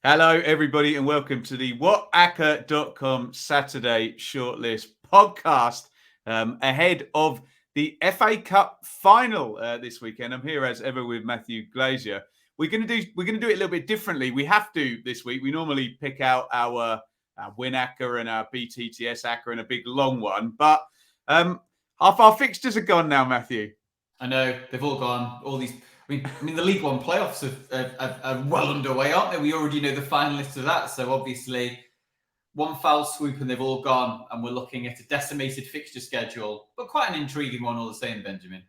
Hello, everybody, and welcome to the WhatAcca.com Saturday Shortlist podcast ahead of the FA Cup final this weekend. I'm here as ever with Matthew Glazier. We're going to do it a little bit differently. We have to this week. We normally pick out our WinAcca and our BTTS Acca and a big long one, but half our fixtures are gone now, Matthew. I know they've all gone. All these. I mean, the League One playoffs are well underway, aren't they? We already know the finalists of that. So obviously, one foul swoop and they've all gone. And we're looking at a decimated fixture schedule, but quite an intriguing one all the same, Benjamin.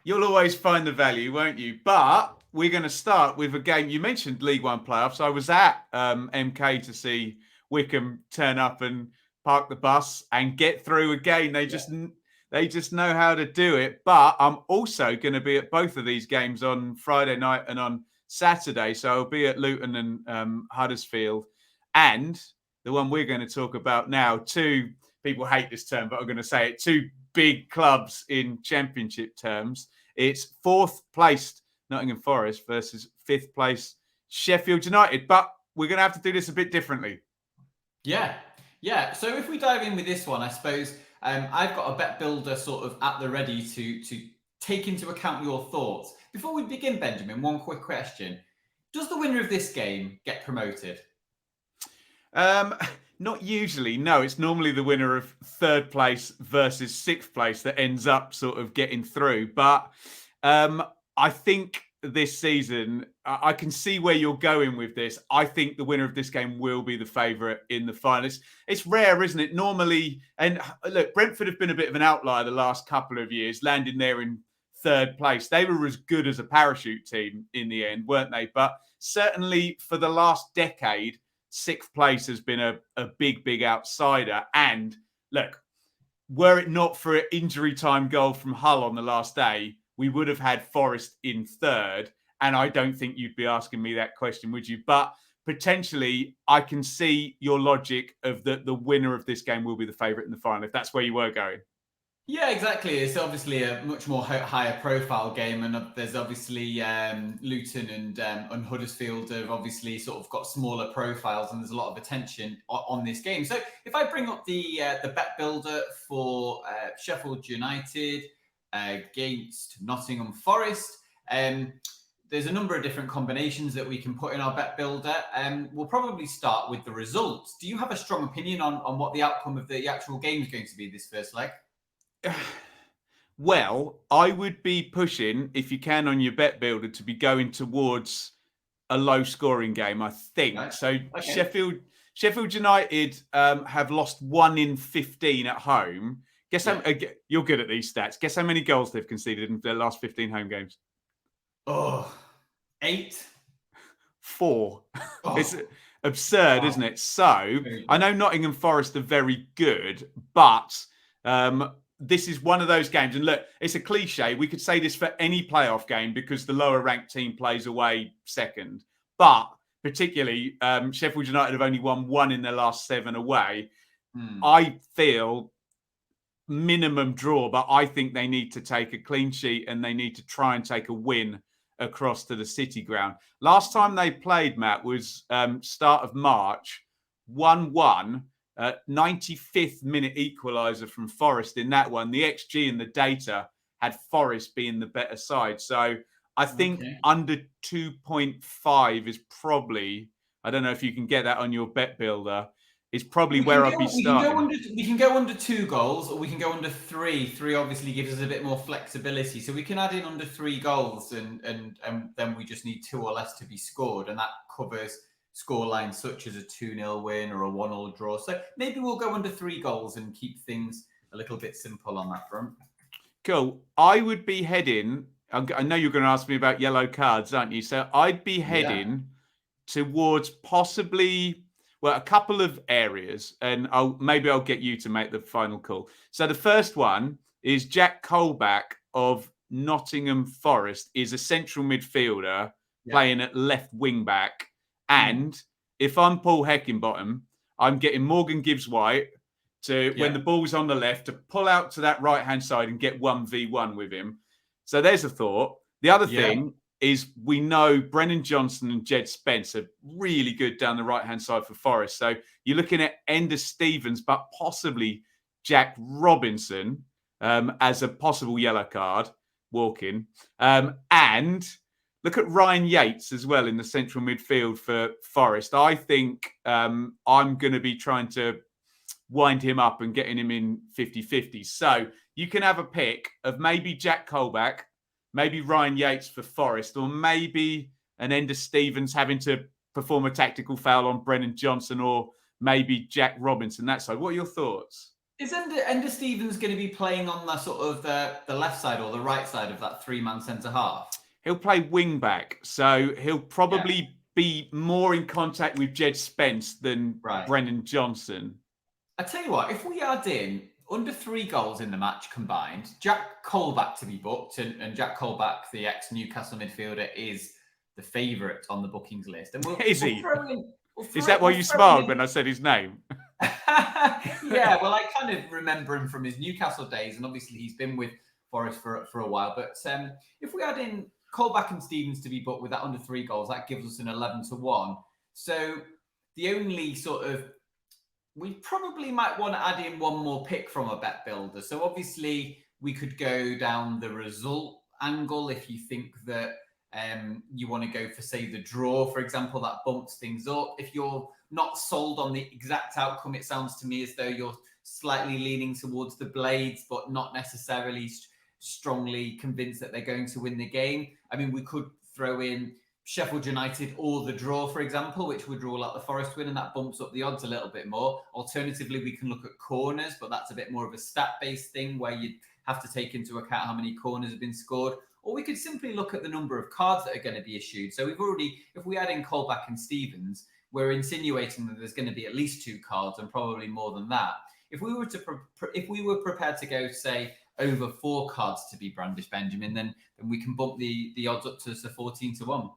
You'll always find the value, won't you? But we're going to start with a game. You mentioned League One playoffs. I was at MK to see Wickham turn up and park the bus and get through again. They just know how to do it. But I'm also going to be at both of these games on Friday night and on Saturday. So I'll be at Luton and Huddersfield. And the one we're going to talk about now, two people hate this term, but I'm going to say it, two big clubs in championship terms. It's fourth placed Nottingham Forest versus fifth place Sheffield United. But we're going to have to do this a bit differently. Yeah. So if we dive in with this one, I suppose I've got a bet builder sort of at the ready to take into account your thoughts. Before we begin, Benjamin, one quick question. Does the winner of this game get promoted? Not usually. No, it's normally the winner of third place versus sixth place that ends up sort of getting through. But I think this season, I can see where you're going with this. I think the winner of this game will be the favourite in the final. It's rare, isn't it? Normally, and look, Brentford have been a bit of an outlier the last couple of years, landing there in third place. They were as good as a parachute team in the end, weren't they? But certainly for the last decade, sixth place has been a big outsider. And look, were it not for an injury time goal from Hull on the last day, we would have had Forest in third. And I don't think you'd be asking me that question, would you? But potentially, I can see your logic of the winner of this game will be the favourite in the final, if that's where you were going. Yeah, exactly. It's obviously a much more higher profile game, and there's obviously Luton and Huddersfield have obviously sort of got smaller profiles, and there's a lot of attention on this game. So if I bring up the bet builder for Sheffield United against Nottingham Forest, there's a number of different combinations that we can put in our bet builder. We'll probably start with the results. Do you have a strong opinion on what the outcome of the actual game is going to be this first leg? Well, I would be pushing, if you can, on your bet builder to be going towards a low-scoring game, I think. Right. So okay. Sheffield United have lost 1 in 15 at home. Guess how you're good at these stats. Guess how many goals they've conceded in their last 15 home games? 8. 4. Oh. It's absurd, isn't it? So I know Nottingham Forest are very good, but this is one of those games. And look, it's a cliche. We could say this for any playoff game because the lower ranked team plays away second. But particularly, Sheffield United have only won 1 in their last 7 away. I feel minimum draw, but I think they need to take a clean sheet and they need to try and take a win across to the City ground. Last time they played, Matt, was start of March, 1-1. 95th minute equaliser from Forest in that one. The XG and the data had Forest being the better side. So I think under 2.5 is probably, I don't know if you can get that on your bet builder, is probably where I'd be starting. We can go under 2 goals or we can go under 3. 3 obviously gives us a bit more flexibility. So we can add in under 3 goals and then we just need 2 or less to be scored. And that covers scoreline such as a 2-0 win or a 1-1 draw. So maybe we'll go under 3 goals and keep things a little bit simple on that front. Cool. I would be heading, I know you're going to ask me about yellow cards, aren't you? So I'd be heading towards possibly, well, a couple of areas, and maybe I'll get you to make the final call. So the first one is Jack Colback of Nottingham Forest is a central midfielder playing at left wing back. And if I'm Paul Heckingbottom, I'm getting Morgan Gibbs-White to, when the ball's on the left, to pull out to that right-hand side and get 1v1 with him. So there's a thought. The other thing is we know Brennan Johnson and Jed Spence are really good down the right-hand side for Forest. So you're looking at Ender Stevens, but possibly Jack Robinson as a possible yellow card walking. And look at Ryan Yates as well in the central midfield for Forest. I think I'm going to be trying to wind him up and getting him in 50-50. So you can have a pick of maybe Jack Colback, maybe Ryan Yates for Forest, or maybe an Ender Stevens having to perform a tactical foul on Brennan Johnson, or maybe Jack Robinson that side. What are your thoughts? Is Ender Stevens going to be playing on the sort of the left side or the right side of that three-man centre half? He'll play wing back, so he'll probably be more in contact with Jed Spence than Brennan Johnson. I tell you what, if we add in under 3 goals in the match combined, Jack Colback to be booked, and Jack Colback, the ex-Newcastle midfielder, is the favourite on the bookings list. And is he? Is that why you smiled when I said his name? Yeah, well, I kind of remember him from his Newcastle days, and obviously he's been with Forest for a while. But if we add in Colback and Stevens to be booked with that under 3 goals, that gives us an 11-1. So the only sort of, we probably might want to add in one more pick from a bet builder. So obviously we could go down the result angle if you think that you want to go for, say, the draw, for example, that bumps things up. If you're not sold on the exact outcome, it sounds to me as though you're slightly leaning towards the Blades, but not necessarily strongly convinced that they're going to win the game. I mean, we could throw in Sheffield United or the draw, for example, which would rule out the Forest win, and that bumps up the odds a little bit more. Alternatively, we can look at corners, but that's a bit more of a stat-based thing where you have to take into account how many corners have been scored. Or we could simply look at the number of cards that are going to be issued. So we've already, if we add in Colback and Stevens, we're insinuating that there's going to be at least 2 cards and probably more than that. If we were prepared to go, say, over 4 cards to be brandished, Benjamin, then we can bump the odds up to 14-1.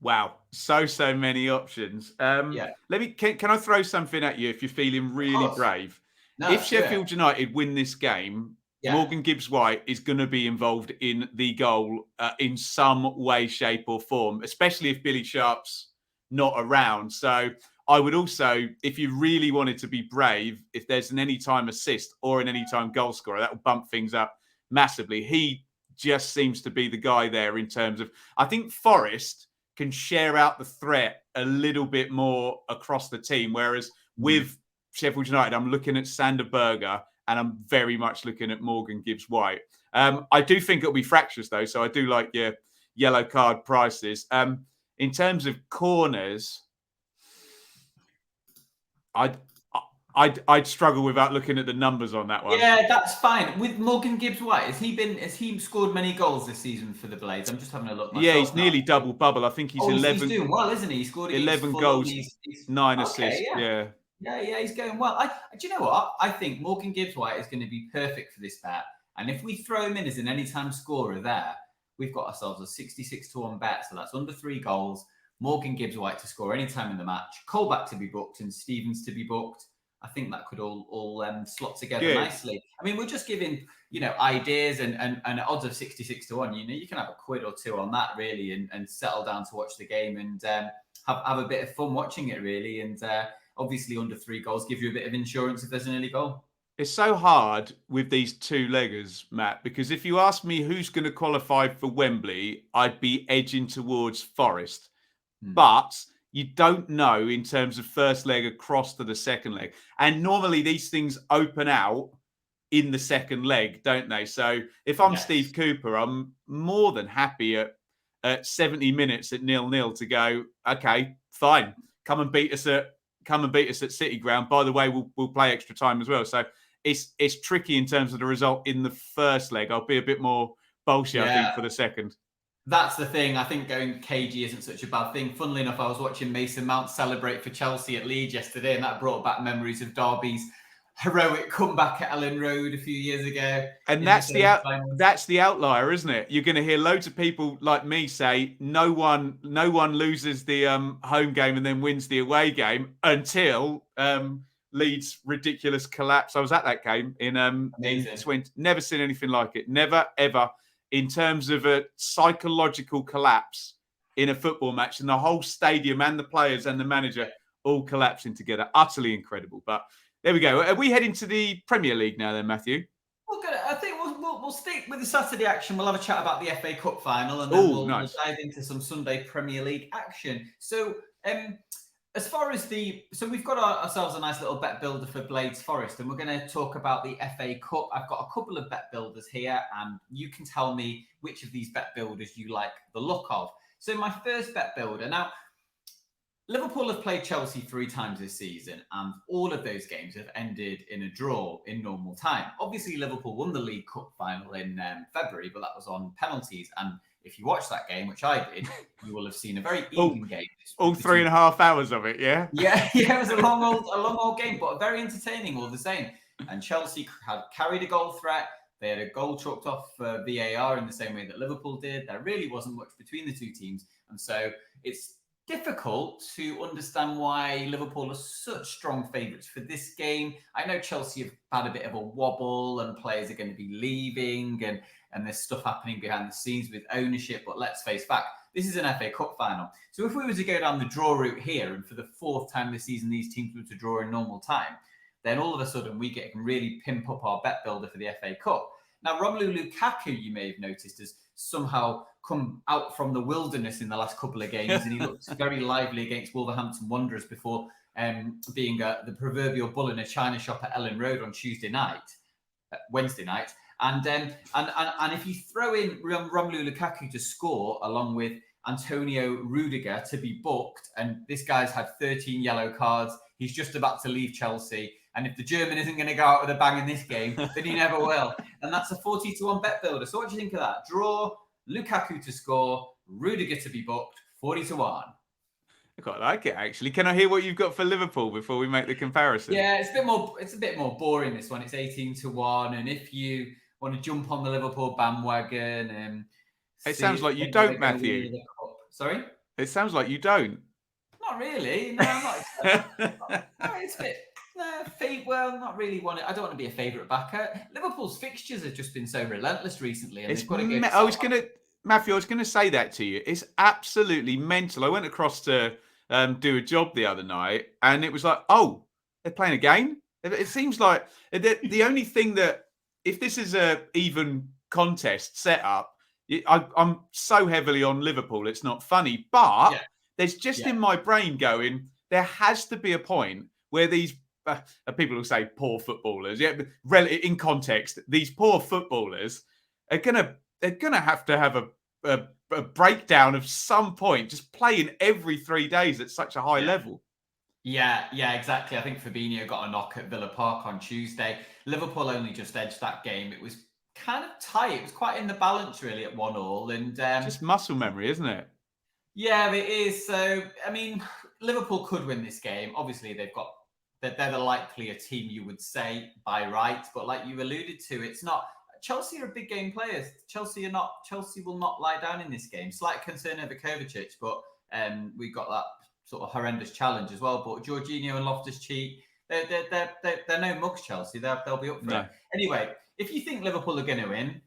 Wow, so many options. Let me. Can I throw something at you if you're feeling really brave? No, if Sheffield United win this game, Morgan Gibbs-White is going to be involved in the goal in some way, shape, or form, especially if Billy Sharp's not around. So I would also, if you really wanted to be brave, if there's an anytime assist or an anytime goal scorer, that will bump things up massively. He just seems to be the guy there in terms of, I think Forest can share out the threat a little bit more across the team. Whereas with Sheffield United, I'm looking at Sander Berger and I'm very much looking at Morgan Gibbs-White. I do think it'll be fractious though, so I do like your yellow card prices. In terms of corners, I'd struggle without looking at the numbers on that one. Yeah, that's fine. With Morgan Gibbs-White, has he scored many goals this season for the Blades? I'm just having a look myself. Yeah, he's nearly double bubble. I think he's 11. He's doing well, isn't he? He scored 11 goals, 9 assists. Yeah, he's going well. Do you know what? I think Morgan Gibbs-White is going to be perfect for this bet. And if we throw him in as an anytime scorer there, we've got ourselves a 66-1 bet. So that's under 3 goals. Morgan Gibbs-White to score anytime in the match. Colback to be booked and Stevens to be booked. I think that could all slot together nicely. I mean, we're just giving, ideas and odds of 66-1. You can have a quid or 2 on that really and settle down to watch the game and have a bit of fun watching it really. And obviously under 3 goals give you a bit of insurance if there's an early goal. It's so hard with these 2-leggers, Matt, because if you ask me who's going to qualify for Wembley, I'd be edging towards Forest. But you don't know in terms of first leg across to the second leg. And normally these things open out in the second leg, don't they? So if I'm Steve Cooper, I'm more than happy at 70 minutes at 0-0 to go, okay, fine. Come and beat us at City Ground. By the way, we'll play extra time as well. So it's tricky in terms of the result in the first leg. I'll be a bit more bullshit, I think, for the second. That's the thing. I think going cagey isn't such a bad thing. Funnily enough, I was watching Mason Mount celebrate for Chelsea at Leeds yesterday, and that brought back memories of Derby's heroic comeback at Ellen Road a few years ago. And that's the outlier, isn't it? You're going to hear loads of people like me say no one loses the home game and then wins the away game until Leeds' ridiculous collapse. I was at that game in 20. Never seen anything like it. Never ever in terms of a psychological collapse in a football match, and the whole stadium and the players and the manager all collapsing together. Utterly incredible. But there we go. Are we heading to the Premier League now then, Matthew? Well, good. I think we'll stick with the Saturday action. We'll have a chat about the FA Cup final, and then we'll dive into some Sunday Premier League action. So, as far as we've got ourselves a nice little bet builder for Blades Forest, and we're going to talk about the FA Cup. I've got a couple of bet builders here, and you can tell me which of these bet builders you like the look of. So, my first bet builder now. Liverpool have played Chelsea 3 times this season, and all of those games have ended in a draw in normal time. Obviously, Liverpool won the League Cup final in February, but that was on penalties. And if you watch that game, which I did, you will have seen a very even game. All 3.5 hours of it, yeah? Yeah, it was a long old game, but very entertaining all the same. And Chelsea had carried a goal threat. They had a goal chalked off for VAR in the same way that Liverpool did. There really wasn't much between the two teams. And so it's difficult to understand why Liverpool are such strong favourites for this game. I know Chelsea have had a bit of a wobble and players are going to be leaving and there's stuff happening behind the scenes with ownership, but let's face fact, this is an FA Cup final. So if we were to go down the draw route here, and for the 4th time this season these teams were to draw in normal time, then all of a sudden we can really pimp up our bet builder for the FA Cup. Now, Romelu Lukaku, you may have noticed, has somehow come out from the wilderness in the last couple of games, and he looked very lively against Wolverhampton Wanderers before being the proverbial bull in a china shop at Ellen Road on Wednesday night. And if you throw in Romelu Lukaku to score along with Antonio Rudiger to be booked, and this guy's had 13 yellow cards, he's just about to leave Chelsea. And if the German isn't going to go out with a bang in this game, then he never will. And that's a 40-1 bet builder. So what do you think of that? Draw, Lukaku to score, Rudiger to be booked, 40-1. I quite like it, actually. Can I hear what you've got for Liverpool before we make the comparison? Yeah, it's a bit more boring, this one. It's 18-1. And if you want to jump on the Liverpool bandwagon and it sounds like you don't, Matthew. Sorry? It sounds like you don't. Not really. No, I'm not. It's a bit. Well, not really want it. I don't want to be a favourite backer. Liverpool's fixtures have just been so relentless recently, and they've got to go. Matthew, I was going to say that to you. It's absolutely mental. I went across to do a job the other night, and it was like, oh, they're playing a game. It seems like the only thing that, if this is a even contest setup, I'm so heavily on Liverpool. It's not funny, but there's just in my brain going, there has to be a point where these. People will say poor footballers. Yeah, but in context, these poor footballers are gonna have to have a breakdown of some point. Just playing every 3 days at such a high level. Yeah, exactly. I think Fabinho got a knock at Villa Park on Tuesday. Liverpool only just edged that game. It was kind of tight. It was quite in the balance really at 1-1, and just muscle memory, isn't it? Yeah, it is. So I mean, Liverpool could win this game. Obviously, they're the likelier team, you would say, by right. But like you alluded to, it's not. Chelsea are big game players. Chelsea will not lie down in this game. Slight concern over Kovacic, but we got that sort of horrendous challenge as well. But Jorginho and Loftus-Cheek, they're no mugs, Chelsea. They'll be up for it. Anyway, if you think Liverpool are going to win,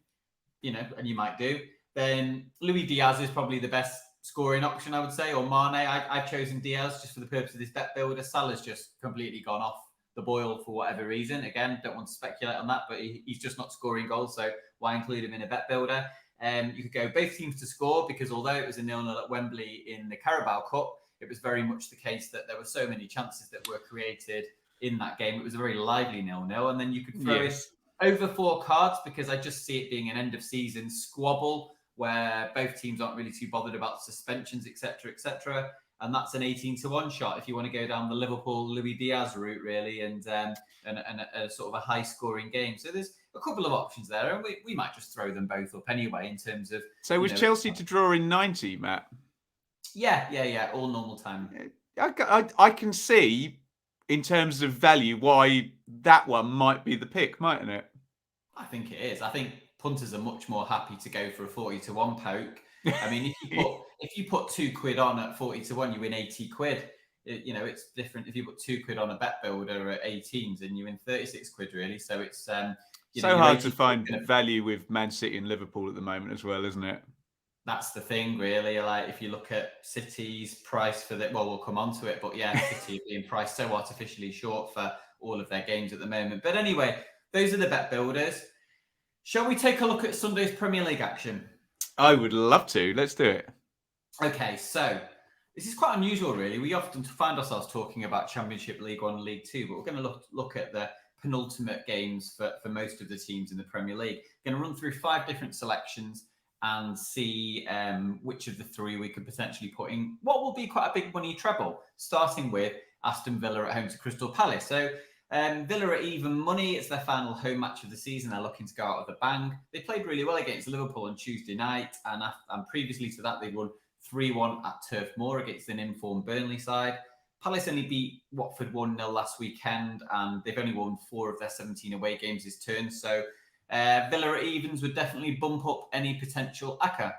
and you might do, then Luis Diaz is probably the best scoring option, I would say, or Mane. I've chosen Diaz just for the purpose of this bet builder. Salah's just completely gone off the boil for whatever reason. Again, don't want to speculate on that, but he's just not scoring goals, so why include him in a bet builder? You could go both teams to score, because although it was a 0-0 at Wembley in the Carabao Cup, it was very much the case that there were so many chances that were created in that game. It was a very lively 0-0, and then you could throw it over 4 cards, because I just see it being an end-of-season squabble where both teams aren't really too bothered about suspensions, etc., etc. And that's an 18-1 shot if you want to go down the Liverpool Luis Diaz route, really, and a sort of a high-scoring game. So there's a couple of options there, and we might just throw them both up anyway in terms of. So was Chelsea to draw in 90, Matt? Yeah, all normal time. I can see, in terms of value, why that one might be the pick, mightn't it? I think it is. I think punters are much more happy to go for a 40-1 poke. I mean, if you put £2 on at 40-1, you win 80 quid. It's different if you put £2 on a bet builder at 18s and you win 36 quid, really. So it's So hard to find value with Man City and Liverpool at the moment as well, isn't it? That's the thing, really. Like, if you look at City's price for the, well, we'll come on to it, but yeah, City being priced so artificially short for all of their games at the moment. But anyway, those are the bet builders. Shall we take a look at Sunday's Premier League action? I would love to. Let's do it. Okay, so this is quite unusual, really. We often find ourselves talking about Championship, League One, League Two, but we're going to look at the penultimate games for most of the teams in the Premier League. We're going to run through 5 different selections and see which of the 3 we could potentially put in what will be quite a big money treble, starting with Aston Villa at home to Crystal Palace. So Villa are even money. It's their final home match of the season. They're looking to go out with a bang. They played really well against Liverpool on Tuesday night, and previously to that, they won 3-1 at Turf Moor against an informed Burnley side. Palace only beat Watford 1-0 last weekend, and they've only won 4 of their 17 away games this turn. So Villa at evens would definitely bump up any potential ACCA.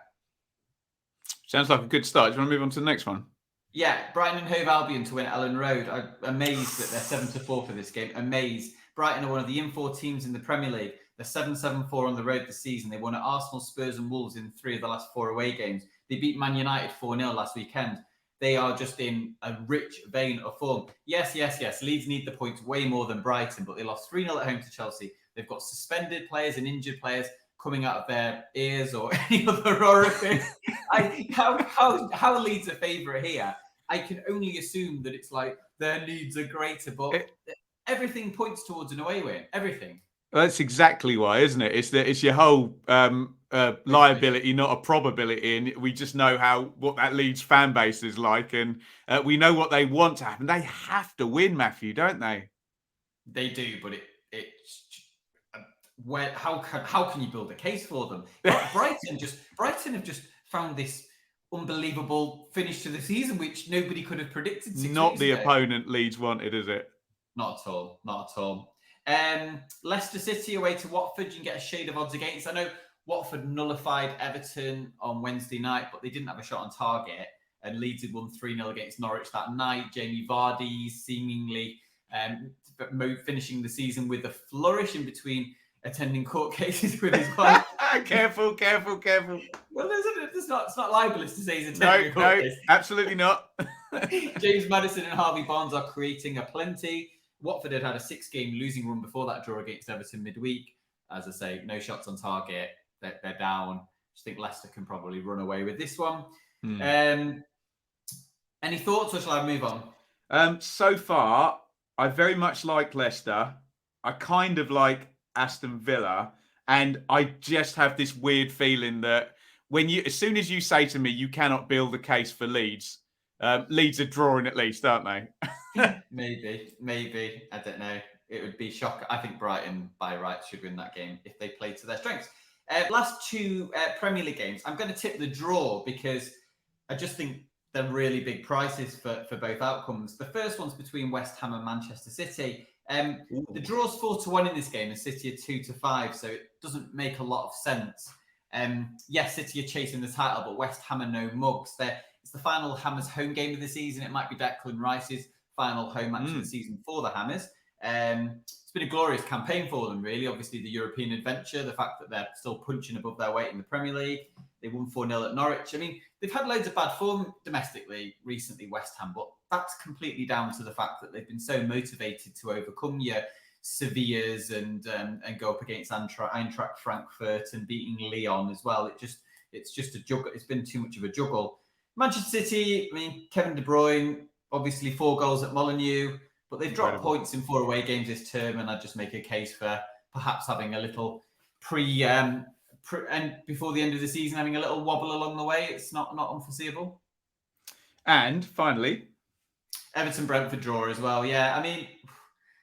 Sounds like a good start. Do you want to move on to the next one? Yeah, Brighton and Hove Albion to win at Ellen Road. I'm amazed that they're 7-4 for this game. Amazed. Brighton are one of the in-4 teams in the Premier League. They're 7-7-4 on the road this season. They won at Arsenal, Spurs and Wolves in 3 of the last 4 away games. They beat Man United 4-0 last weekend. They are just in a rich vein of form. Yes. Leeds need the points way more than Brighton, but they lost 3-0 at home to Chelsea. They've got suspended players and injured players coming out of their ears or any other orifice. How Leeds a favourite here? I can only assume that it's like their needs are greater, but everything points towards an away win. Everything. That's exactly why, isn't it? It's your whole liability, not a probability, and we just know what that Leeds fan base is like, and we know what they want to happen. They have to win, Matthew, don't they? They do, but how can you build a case for them? Brighton have just found this unbelievable finish to the season, which nobody could have predicted. Not the opponent Leeds wanted, is it? Not at all. Not at all. Leicester City away to Watford. You can get a shade of odds against. I know Watford nullified Everton on Wednesday night, but they didn't have a shot on target. And Leeds had won 3-0 against Norwich that night. Jamie Vardy seemingly finishing the season with a flourish in between attending court cases with his wife. Careful. Well, it's not libelous to say he's attending a court case. Absolutely not. James Maddison and Harvey Barnes are creating a plenty. Watford had a 6-game losing run before that draw against Everton midweek. As I say, no shots on target. They're down. I just think Leicester can probably run away with this one. Any thoughts, or shall I move on? So far, I very much like Leicester. I kind of like Aston Villa, and I just have this weird feeling that as soon as you say to me you cannot build a case for Leeds, Leeds are drawing at least, aren't they? Maybe. I don't know. It would be shocking. I think Brighton, by rights, should win that game if they play to their strengths. Last 2 Premier League games, I'm going to tip the draw because I just think they're really big prices for both outcomes. The first one's between West Ham and Manchester City. The draw's 4-1 in this game, and City are 2-5, so it doesn't make a lot of sense. Yes, City are chasing the title, but West Ham are no mugs. It's the final Hammers home game of the season. It might be Declan Rice's final home match of the season for the Hammers. It's been a glorious campaign for them, really. Obviously, the European adventure, the fact that they're still punching above their weight in the Premier League. They won 4-0 at Norwich. I mean, they've had loads of bad form domestically recently, West Ham, but that's completely down to the fact that they've been so motivated to overcome your Sevillas and go up against Eintracht Frankfurt and beating Lyon as well. It's just a juggle. It's been too much of a juggle. Manchester City, I mean, Kevin De Bruyne, obviously 4 goals at Molineux, but they've dropped points in 4 away games this term, and I'd just make a case for perhaps having a little and before the end of the season, having a little wobble along the way. It's not unforeseeable. And finally, Everton Brentford draw as well. Yeah, I mean,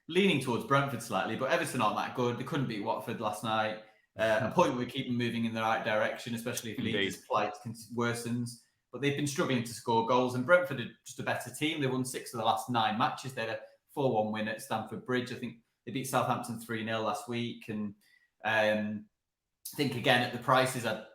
leaning towards Brentford slightly, but Everton aren't that good. They couldn't beat Watford last night. A point where we keep them moving in the right direction, especially if Leeds' plight worsens. But they've been struggling to score goals, and Brentford are just a better team. They won 6 of the last 9 matches. They had a 4-1 win at Stamford Bridge. I think they beat Southampton 3-0 last week, and I think again at the prices at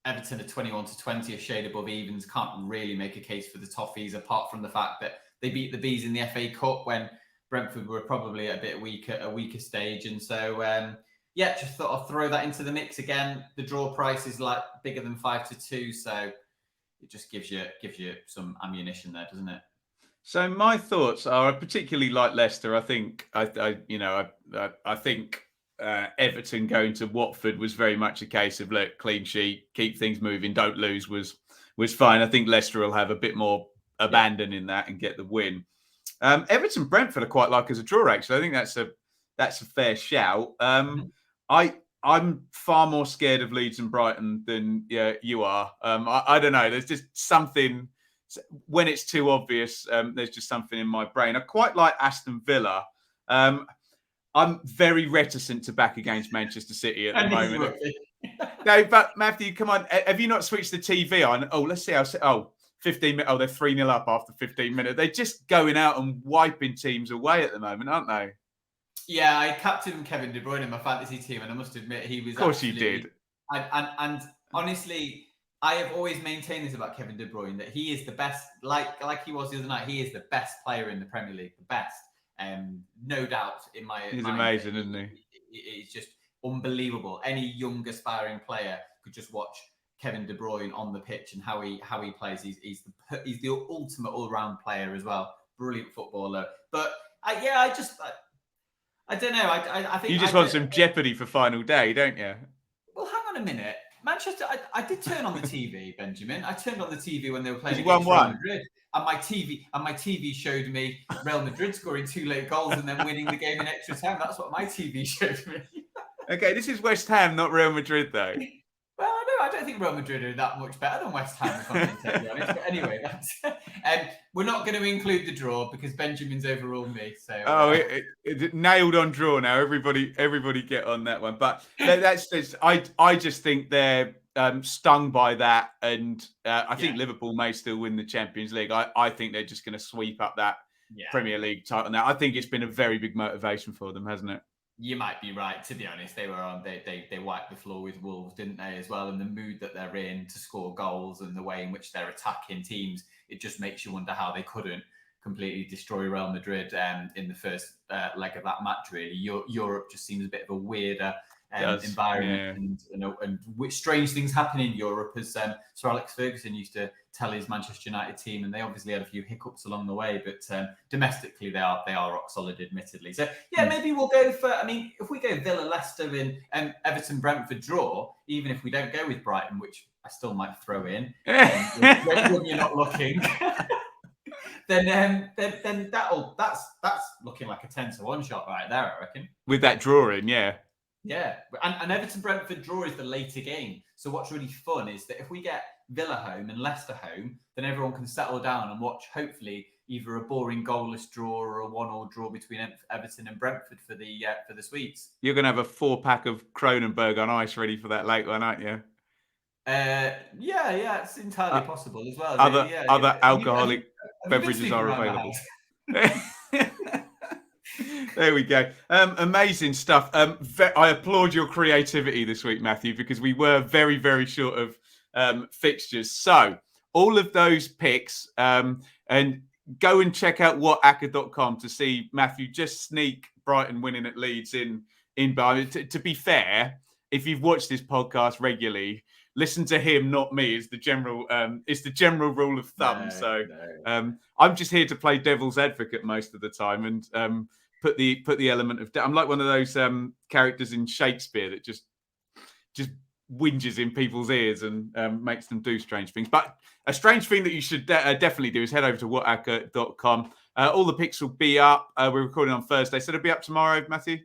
Everton at 21-20, a shade above evens. Can't really make a case for the Toffees, apart from the fact that they beat the Bees in the FA Cup when Brentford were probably a bit weak at a weaker stage. And so yeah, just thought I'd throw that into the mix again. The draw price is like bigger than 5-2, so it just gives you some ammunition there, doesn't it? So my thoughts are, I particularly like Leicester. I think I think Everton going to Watford was very much a case of look, clean sheet, keep things moving, don't lose was fine. I think Leicester will have a bit more abandon in that and get the win. Everton Brentford I quite like as a draw. Actually, I think that's a fair shout. I'm far more scared of Leeds and Brighton than you are. I don't know. There's just something. When it's too obvious, there's just something in my brain. I quite like Aston Villa. I'm very reticent to back against Manchester City at the moment. No, but Matthew, come on. Have you not switched the TV on? Oh, let's see how... 15 minutes. Oh, they're 3-0 up after 15 minutes. They're just going out and wiping teams away at the moment, aren't they? Yeah, I captained Kevin De Bruyne in my fantasy team, and I must admit he was. Of course, you did. And honestly, I have always maintained this about Kevin De Bruyne, that he is the best. Like he was the other night, he is the best player in the Premier League, the best, no doubt in my. He's amazing, isn't he? It's just unbelievable. Any young aspiring player could just watch Kevin De Bruyne on the pitch and how he plays. He's the ultimate all-round player as well. Brilliant footballer. But I don't know. I think you just want some jeopardy for final day, don't you? Well, hang on a minute. Manchester. I did turn on the TV, Benjamin. I turned on the TV when they were playing against Real Madrid, and my TV showed me Real Madrid scoring 2 late goals and then winning the game in extra time. That's what my TV showed me. Okay, this is West Ham, not Real Madrid, though. Well, I don't think Real Madrid are that much better than West Ham, if I'm being totally honest. But anyway, we're not going to include the draw because Benjamin's overruled me. So it nailed on draw now. Everybody get on that one. But that's I just think they're stung by that, and I think Liverpool may still win the Champions League. I think they're just going to sweep up that Premier League title now. I think it's been a very big motivation for them, hasn't it? You might be right. To be honest, they were on. They wiped the floor with Wolves, didn't they? As well, and the mood that they're in to score goals and the way in which they're attacking teams, it just makes you wonder how they couldn't completely destroy Real Madrid in the first leg of that match. Really, Europe just seems a bit of a weirder environment, and strange things happen in Europe, as Sir Alex Ferguson used to tell his Manchester United team, and they obviously had a few hiccups along the way, but domestically they are rock solid, admittedly. So maybe we'll go for. I mean, if we go Villa, Leicester, and Everton, Brentford draw, even if we don't go with Brighton, which I still might throw in when you're not looking. Then that's looking like a 10-1 shot right there, I reckon. With that drawing, yeah. Yeah, and Everton Brentford draw is the later game. So what's really fun is that if we get Villa home and Leicester home, then everyone can settle down and watch, hopefully, either a boring goalless draw or a 1-1 draw between Everton and Brentford for the Swedes. You're going to have a 4-pack of Kronenberg on ice ready for that late one, aren't you? Yeah, it's entirely possible as well. Other alcoholic beverages are available. There we go. Amazing stuff. I applaud your creativity this week, Matthew, because we were very, very short of fixtures. So all of those picks, and go and check out WhatAcca.com to see Matthew just sneak Brighton winning at Leeds in Bayern. To be fair, if you've watched this podcast regularly, listen to him, not me. It's the general rule of thumb. I'm just here to play devil's advocate most of the time and put the element of. I'm like one of those characters in Shakespeare that just whinges in people's ears and makes them do strange things. But a strange thing that you should definitely do is head over to WhatAcca.com. All the picks will be up. We're recording on Thursday, so they'll be up tomorrow, Matthew.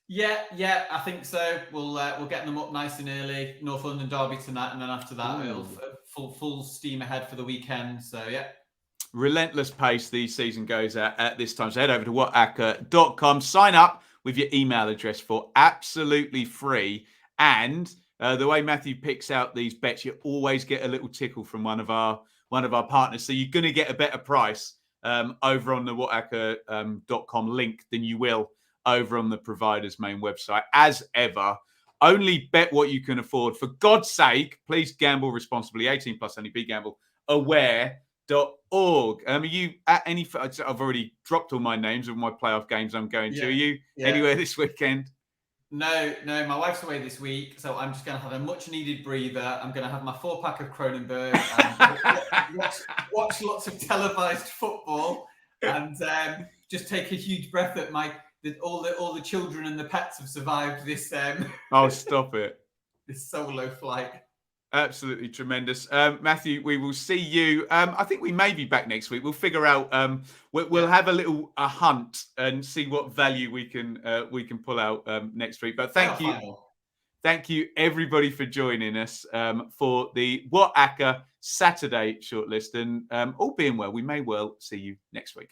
Yeah, I think so. We'll get them up nice and early. North London derby tonight, and then after that, it'll full steam ahead for the weekend. So yeah. Relentless pace the season goes at this time. So head over to WhatAcca.com. Sign up with your email address for absolutely free. And the way Matthew picks out these bets, you always get a little tickle from one of our partners. So you're going to get a better price over on the WhatAcca.com link than you will over on the provider's main website. As ever, only bet what you can afford. For God's sake, please gamble responsibly. 18 plus only. Be gamble aware. .org. Are you at any? I've already dropped all my names of my playoff games I'm going to. Are you anywhere this weekend? No, my wife's away this week, so I'm just going to have a much-needed breather. I'm going to have my 4-pack of Kronenberg and watch lots of televised football, and just take a huge breath at all the children and the pets have survived this. Oh, stop it! This solo flight. Absolutely tremendous. Matthew, we will see you. I think we may be back next week. We'll figure out, we'll have a hunt and see what value we can pull out next week. But thank you. Thank you everybody for joining us for the WhatAcca Saturday shortlist. And all being well, we may well see you next week.